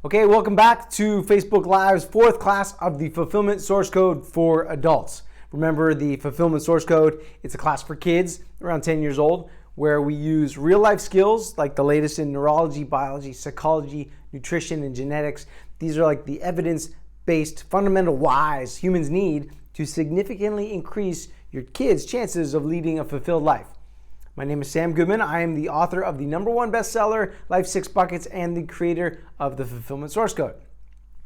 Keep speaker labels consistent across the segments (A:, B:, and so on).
A: Okay, welcome back to Facebook Live's fourth class of the Fulfillment Source Code for Adults. Remember the Fulfillment Source Code, it's a class for kids around 10 years old where we use real life skills like the latest in neurology, biology, psychology, nutrition, and genetics. These are like the evidence-based fundamental whys humans need to significantly increase your kids' chances of leading a fulfilled life. My name is Sam Goodman. I am the author of the #1 bestseller, Life 6 Buckets, and the creator of the Fulfillment Source Code.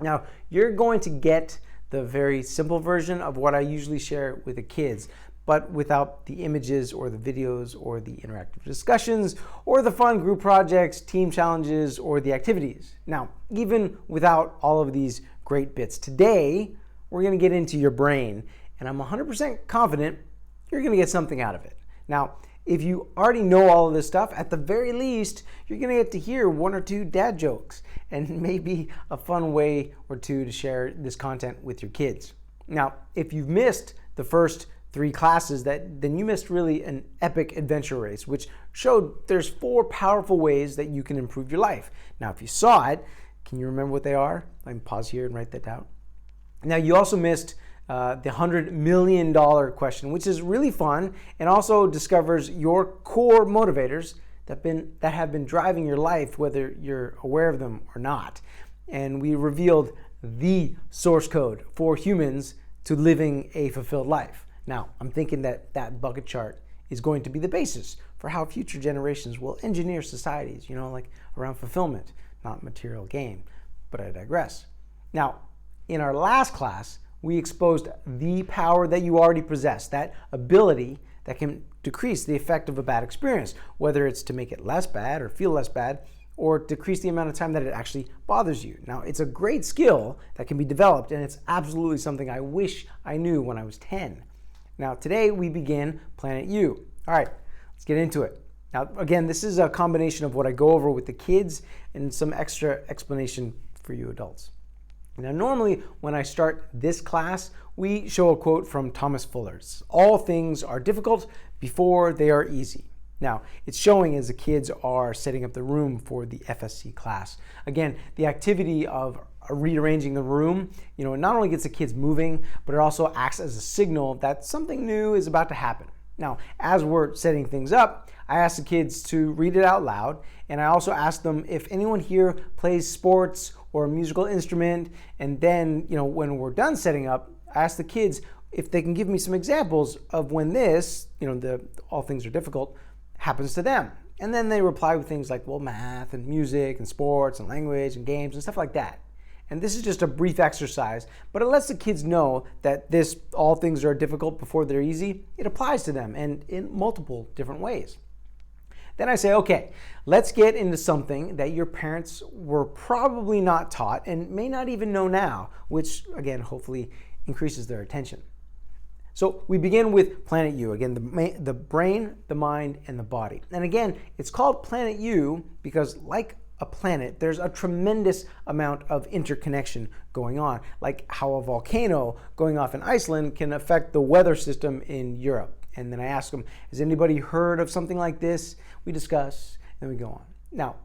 A: Now, you're going to get the very simple version of what I usually share with the kids, but without the images or the videos or the interactive discussions or the fun group projects, team challenges, or the activities. Now, even without all of these great bits, today we're going to get into your brain, and I'm 100% confident you're going to get something out of it. Now, if you already know all of this stuff, at the very least, you're going to get to hear one or two dad jokes and maybe a fun way or two to share this content with your kids. Now, if you've missed the first 3 classes, then you missed really an epic adventure race, which showed there's 4 powerful ways that you can improve your life. Now, if you saw it, can you remember what they are? I can pause here and write that down. Now, you also missed the $100 million question, which is really fun and also discovers your core motivators that have been driving your life, whether you're aware of them or not. And we revealed the source code for humans to living a fulfilled life. Now, I'm thinking that bucket chart is going to be the basis for how future generations will engineer societies, like around fulfillment, not material gain. But I digress. Now, in our last class, we exposed the power that you already possess, that ability that can decrease the effect of a bad experience, whether it's to make it less bad or feel less bad, or decrease the amount of time that it actually bothers you. Now, it's a great skill that can be developed, and it's absolutely something I wish I knew when I was 10. Now, today we begin Planet U. All right, let's get into it. Now, again, this is a combination of what I go over with the kids and some extra explanation for you adults. Now, normally when I start this class, we show a quote from Thomas Fuller's, "All things are difficult before they are easy." Now, it's showing as the kids are setting up the room for the FSC class. Again, the activity of rearranging the room, it not only gets the kids moving, but it also acts as a signal that something new is about to happen. Now, as we're setting things up, I ask the kids to read it out loud, and I also ask them if anyone here plays sports or a musical instrument, and then, when we're done setting up, I ask the kids if they can give me some examples of when this, the all things are difficult, happens to them. And then they reply with things like, well, math and music and sports and language and games and stuff like that. And this is just a brief exercise, but it lets the kids know that this all things are difficult before they're easy. It applies to them and in multiple different ways. Then I say, okay, let's get into something that your parents were probably not taught and may not even know now, which again, hopefully increases their attention. So we begin with Planet U. Again, the brain, the mind, and the body. And again, it's called Planet U because like a planet, there's a tremendous amount of interconnection going on, like how a volcano going off in Iceland can affect the weather system in Europe. And then I ask them, has anybody heard of something like this? We discuss, and we go on. Now,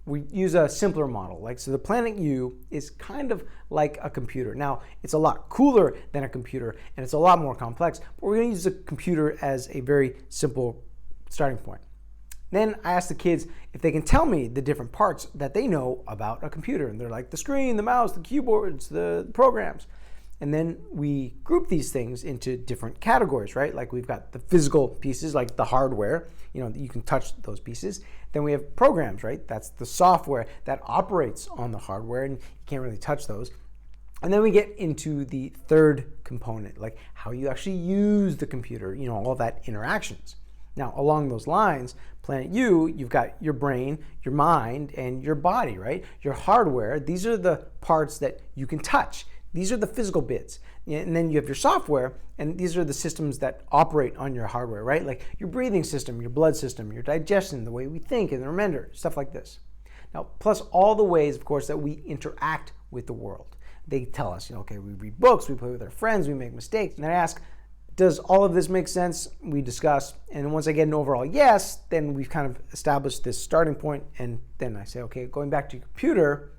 A: we use a simpler model. So the Planet U is kind of like a computer. Now, it's a lot cooler than a computer, and it's a lot more complex, but we're going to use a computer as a very simple starting point. Then I ask the kids if they can tell me the different parts that they know about a computer. And they're like the screen, the mouse, the keyboards, the programs. And then we group these things into different categories, right? Like we've got the physical pieces, like the hardware, you can touch those pieces. Then we have programs, right? That's the software that operates on the hardware, and you can't really touch those. And then we get into the third component, like how you actually use the computer, all that interactions. Now, along those lines, Planet U, you've got your brain, your mind, and your body, right? Your hardware, these are the parts that you can touch. These are the physical bits. And then you have your software, and these are the systems that operate on your hardware, right? Like your breathing system, your blood system, your digestion, the way we think and remember, stuff like this. Now, plus all the ways, of course, that we interact with the world. They tell us, okay, we read books, we play with our friends, we make mistakes. And then I ask, does all of this make sense? We discuss, and once I get an overall yes, then we've kind of established this starting point, and then I say, okay, going back to your computer,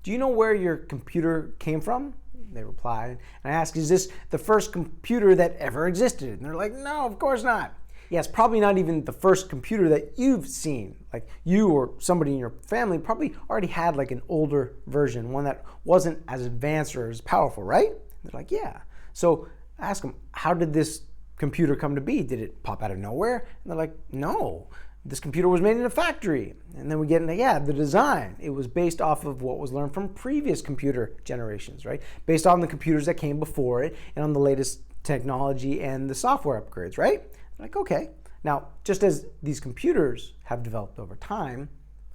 A: do you know where your computer came from? They replied. And I asked, is this the first computer that ever existed? And they're like, no, of course not. Yeah, it's probably not even the first computer that you've seen. Like you or somebody in your family probably already had like an older version, one that wasn't as advanced or as powerful, right? And they're like, yeah. So I asked them, how did this computer come to be? Did it pop out of nowhere? And they're like, no, this computer was made in a factory. And then we get into, the design. It was based off of what was learned from previous computer generations, right? Based on the computers that came before it and on the latest technology and the software upgrades, right? Like, okay. Now, just as these computers have developed over time,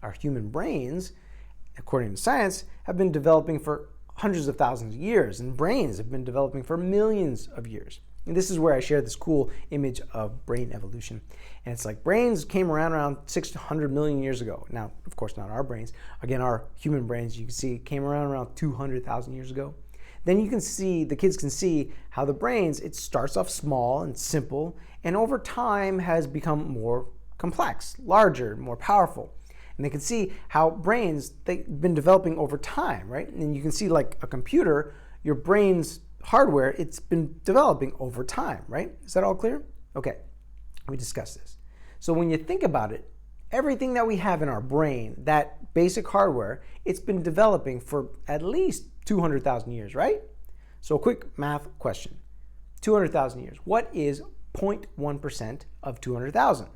A: our human brains, according to science, have been developing for hundreds of thousands of years, and brains have been developing for millions of years. And this is where I share this cool image of brain evolution. And it's like brains came around 600 million years ago. Now, of course, not our brains. Again, our human brains, you can see, came around 200,000 years ago. Then you can see, the kids can see how the brains, it starts off small and simple, and over time has become more complex, larger, more powerful. And they can see how brains, they've been developing over time, right? And you can see like a computer, your brain's hardware, it's been developing over time, right? Is that all clear? Okay, let me discuss this. So when you think about it, everything that we have in our brain, that basic hardware, it's been developing for at least 200,000 years, right? So a quick math question. 200,000 years. What is 0.1% of 200,000?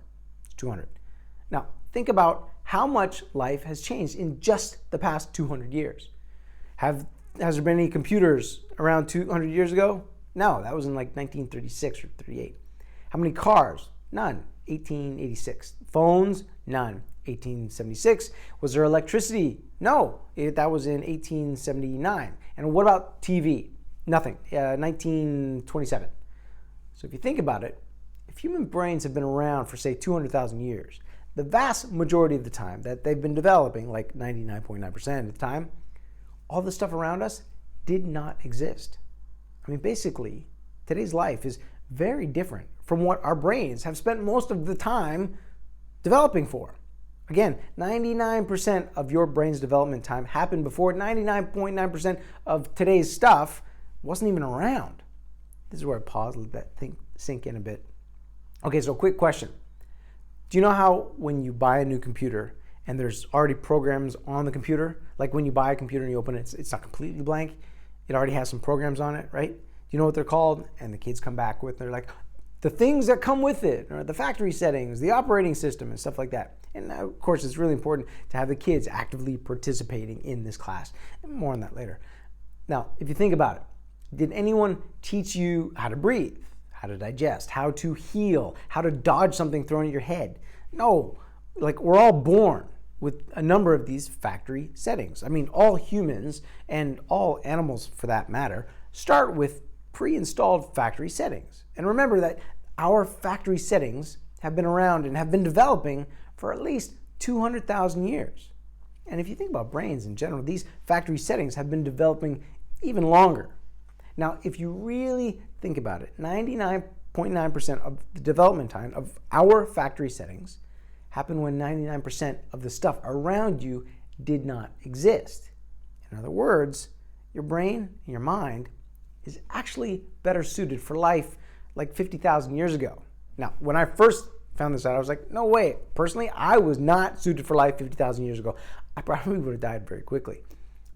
A: It's 200. Now, think about how much life has changed in just the past 200 years. Has there been any computers around 200 years ago? No, that was in like 1936 or 38. How many cars? None. 1886. Phones? None. 1876. Was there electricity? No, that was in 1879. And what about TV? Nothing. 1927. So if you think about it, if human brains have been around for say 200,000 years, the vast majority of the time that they've been developing, like 99.9% of the time, all the stuff around us did not exist. I mean, basically, today's life is very different from what our brains have spent most of the time developing for. Again, 99% of your brain's development time happened before 99.9% of today's stuff wasn't even around. This is where I pause, let that thing sink in a bit. Okay, so quick question. Do you know how when you buy a new computer and there's already programs on the computer, like when you buy a computer and you open it, it's not completely blank, it already has some programs on it, right? Do you know what they're called? And the kids come back with, they're like, the things that come with it, or the factory settings, the operating system, and stuff like that. And of course, it's really important to have the kids actively participating in this class. More on that later. Now, if you think about it, did anyone teach you how to breathe, how to digest, how to heal, how to dodge something thrown at your head? No, like we're all born with a number of these factory settings. I mean, all humans and all animals for that matter start with pre-installed factory settings. And remember that our factory settings have been around and have been developing for at least 200,000 years. And if you think about brains in general, these factory settings have been developing even longer. Now, if you really think about it, 99.9% of the development time of our factory settings happened when 99% of the stuff around you did not exist. In other words, your brain and your mind is actually better suited for life like 50,000 years ago. Now, when I first found this out, I was like, no way. Personally, I was not suited for life 50,000 years ago. I probably would have died very quickly.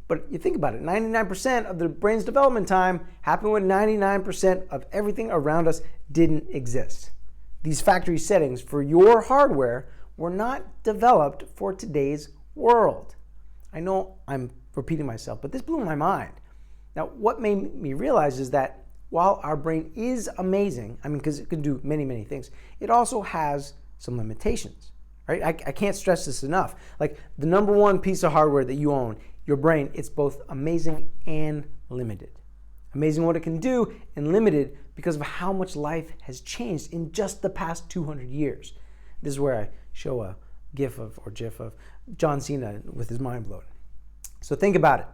A: But you think about it, 99% of the brain's development time happened when 99% of everything around us didn't exist. These factory settings for your hardware were not developed for today's world. I know I'm repeating myself, but this blew my mind. Now, what made me realize is that while our brain is amazing, I mean, because it can do many, many things, it also has some limitations, right? I can't stress this enough. Like the number one piece of hardware that you own, your brain, it's both amazing and limited. Amazing what it can do and limited because of how much life has changed in just the past 200 years. This is where I show a GIF of John Cena with his mind blown. So think about it.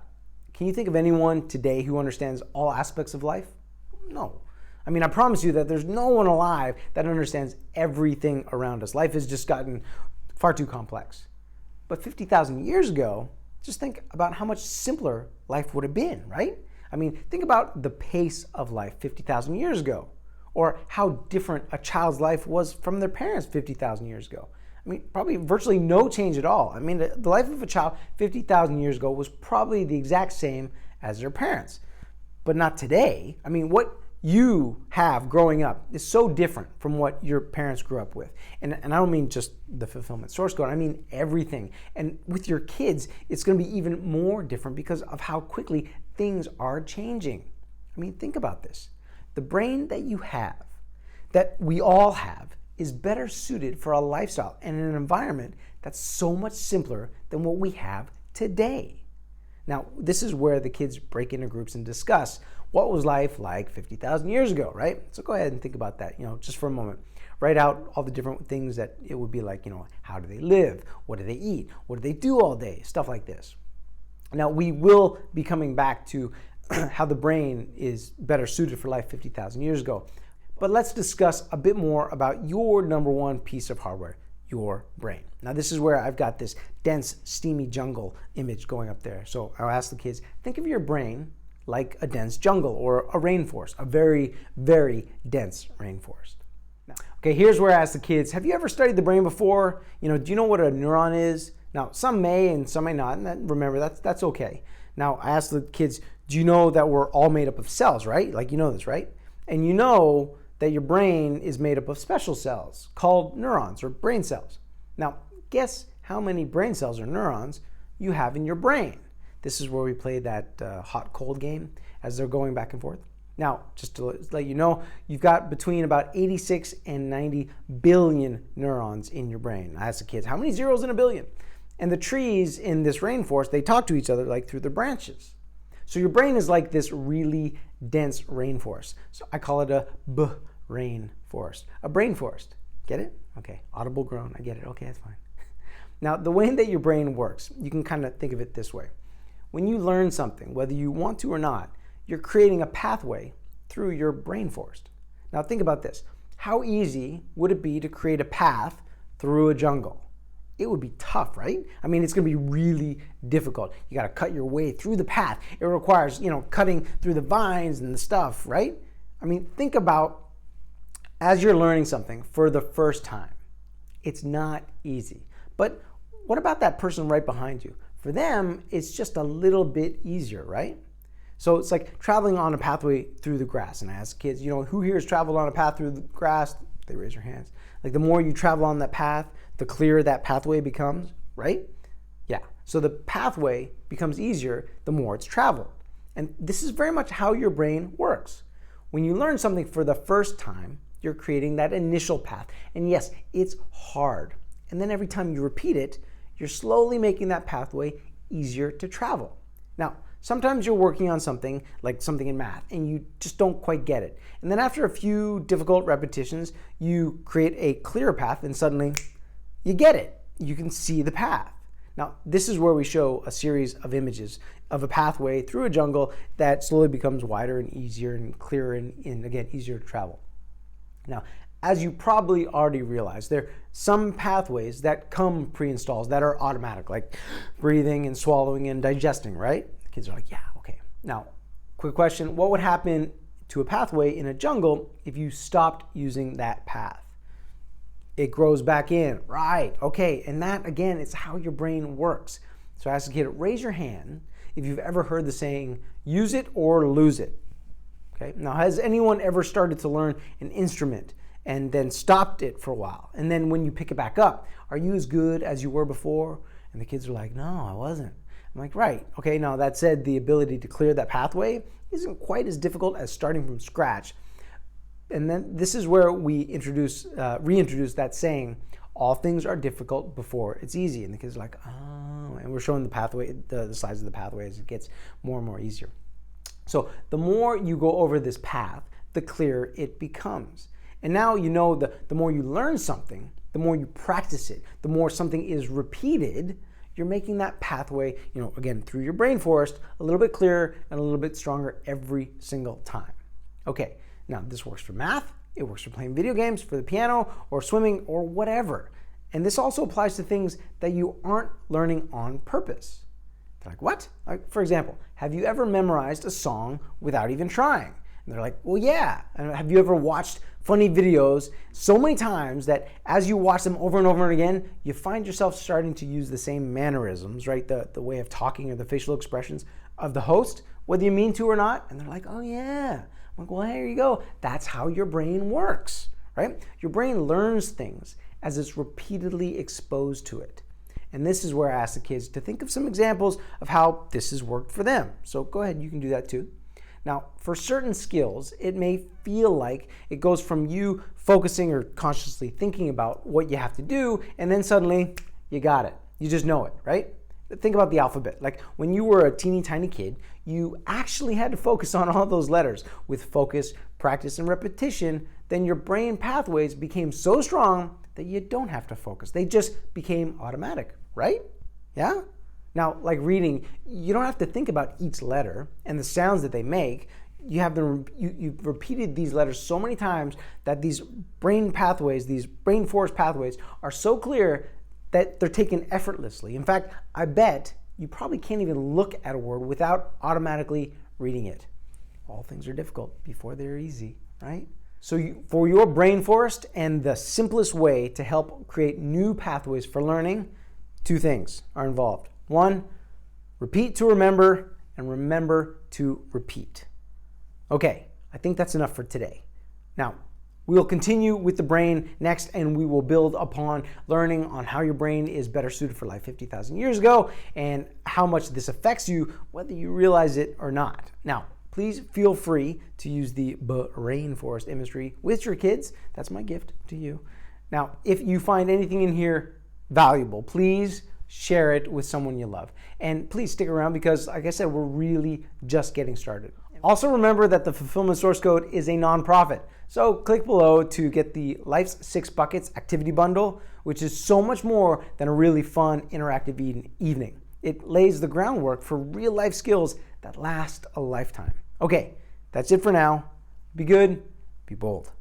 A: Can you think of anyone today who understands all aspects of life? No. I mean, I promise you that there's no one alive that understands everything around us. Life has just gotten far too complex. But 50,000 years ago, just think about how much simpler life would have been, right? I mean, think about the pace of life 50,000 years ago, or how different a child's life was from their parents 50,000 years ago. I mean, probably virtually no change at all. I mean, the life of a child 50,000 years ago was probably the exact same as their parents, but not today. I mean, what you have growing up is so different from what your parents grew up with. And I don't mean just the fulfillment source code, I mean everything. And with your kids, it's going to be even more different because of how quickly things are changing. I mean, think about this. The brain that you have, that we all have, is better suited for a lifestyle and an environment that's so much simpler than what we have today. Now, this is where the kids break into groups and discuss what was life like 50,000 years ago, right? So go ahead and think about that, just for a moment. Write out all the different things that it would be like, how do they live? What do they eat? What do they do all day? Stuff like this. Now, we will be coming back to how the brain is better suited for life 50,000 years ago. But let's discuss a bit more about your number one piece of hardware, your brain. Now, this is where I've got this dense, steamy jungle image going up there. So I'll ask the kids, think of your brain like a dense jungle or a rainforest, a very, very dense rainforest. Now, okay, here's where I ask the kids, have you ever studied the brain before? Do you know what a neuron is? Now, some may and some may not, and remember, that's okay. Now, I ask the kids, do you know that we're all made up of cells, right? Like, you know this, right? And you know that your brain is made up of special cells called neurons or brain cells. Now, guess how many brain cells or neurons you have in your brain? This is where we play that hot-cold game as they're going back and forth. Now, just to let you know, you've got between about 86 and 90 billion neurons in your brain. I ask the kids, how many zeros in a billion? And the trees in this rainforest, they talk to each other like through their branches. So your brain is like this really dense rainforest. So I call it a rainforest, a brain forest. Get it? Okay, audible groan, I get it. Okay, that's fine. Now, the way that your brain works, you can kind of think of it this way. When you learn something, whether you want to or not, you're creating a pathway through your brain forest. Now think about this. How easy would it be to create a path through a jungle? It would be tough, right? I mean, it's going to be really difficult. You got to cut your way through the path. It requires, cutting through the vines and the stuff, right? I mean, think about as you're learning something for the first time. It's not easy. But what about that person right behind you? For them, it's just a little bit easier, right? So it's like traveling on a pathway through the grass. And I ask kids, who here has traveled on a path through the grass? They raise their hands. Like the more you travel on that path, the clearer that pathway becomes, right? Yeah. So the pathway becomes easier the more it's traveled. And this is very much how your brain works. When you learn something for the first time, you're creating that initial path. And yes, it's hard. And then every time you repeat it, you're slowly making that pathway easier to travel. Now, sometimes you're working on something, like something in math, and you just don't quite get it. And then after a few difficult repetitions, you create a clearer path, and suddenly you get it. You can see the path. Now, this is where we show a series of images of a pathway through a jungle that slowly becomes wider and easier and clearer and again, easier to travel. Now, as you probably already realized, there are some pathways that come pre-installed that are automatic, like breathing and swallowing and digesting, right? The kids are like, yeah, okay. Now, quick question, what would happen to a pathway in a jungle if you stopped using that path? It grows back in, right? Okay, and that again is how your brain works. So I ask the kid, raise your hand if you've ever heard the saying, use it or lose it. Okay, now has anyone ever started to learn an instrument and then stopped it for a while? And then when you pick it back up, are you as good as you were before? And the kids are like, no, I wasn't. I'm like, right. Okay, now that said, the ability to clear that pathway isn't quite as difficult as starting from scratch. And then this is where we reintroduce that saying, all things are difficult before it's easy. And the kids are like, oh, and we're showing the pathway, the size of the pathway as it gets more and more easier. So the more you go over this path, the clearer it becomes. And now you know the more you learn something, the more you practice it, the more something is repeated, you're making that pathway, again, through your brain forest, a little bit clearer and a little bit stronger every single time. Okay, now this works for math, it works for playing video games, for the piano, or swimming, or whatever. And this also applies to things that you aren't learning on purpose. They're like, what? Like, for example, have you ever memorized a song without even trying? And they're like, well, yeah. And have you ever watched funny videos so many times that as you watch them over and over and again, you find yourself starting to use the same mannerisms, right? The way of talking or the facial expressions of the host, whether you mean to or not. And they're like, oh, yeah. I'm like, well, here you go. That's how your brain works, right? Your brain learns things as it's repeatedly exposed to it. And this is where I ask the kids to think of some examples of how this has worked for them. So go ahead, you can do that too. Now, for certain skills, it may feel like it goes from you focusing or consciously thinking about what you have to do, and then suddenly you got it. You just know it, right? Think about the alphabet. Like when you were a teeny tiny kid, you actually had to focus on all those letters. With focus, practice, and repetition, then your brain pathways became so strong that you don't have to focus. They just became automatic, right? Yeah? Now, like reading, you don't have to think about each letter and the sounds that they make. You've repeated these letters so many times that these brain pathways, these brain forest pathways are so clear that they're taken effortlessly. In fact, I bet you probably can't even look at a word without automatically reading it. All things are difficult before they're easy, right? So for your brain forest and the simplest way to help create new pathways for learning, two things are involved. One, repeat to remember, and remember to repeat. Okay, I think that's enough for today. Now, we'll continue with the brain next, and we will build upon learning on how your brain is better suited for life 50,000 years ago and how much this affects you, whether you realize it or not. Now, please feel free to use the brain forest imagery with your kids. That's my gift to you. Now, if you find anything in here valuable, please share it with someone you love. And please stick around because, like I said, we're really just getting started. Also remember that the Fulfillment Source Code is a nonprofit. So click below to get the Life's 6 Buckets activity bundle, which is so much more than a really fun interactive evening. It lays the groundwork for real life skills that last a lifetime. Okay, that's it for now. Be good, be bold.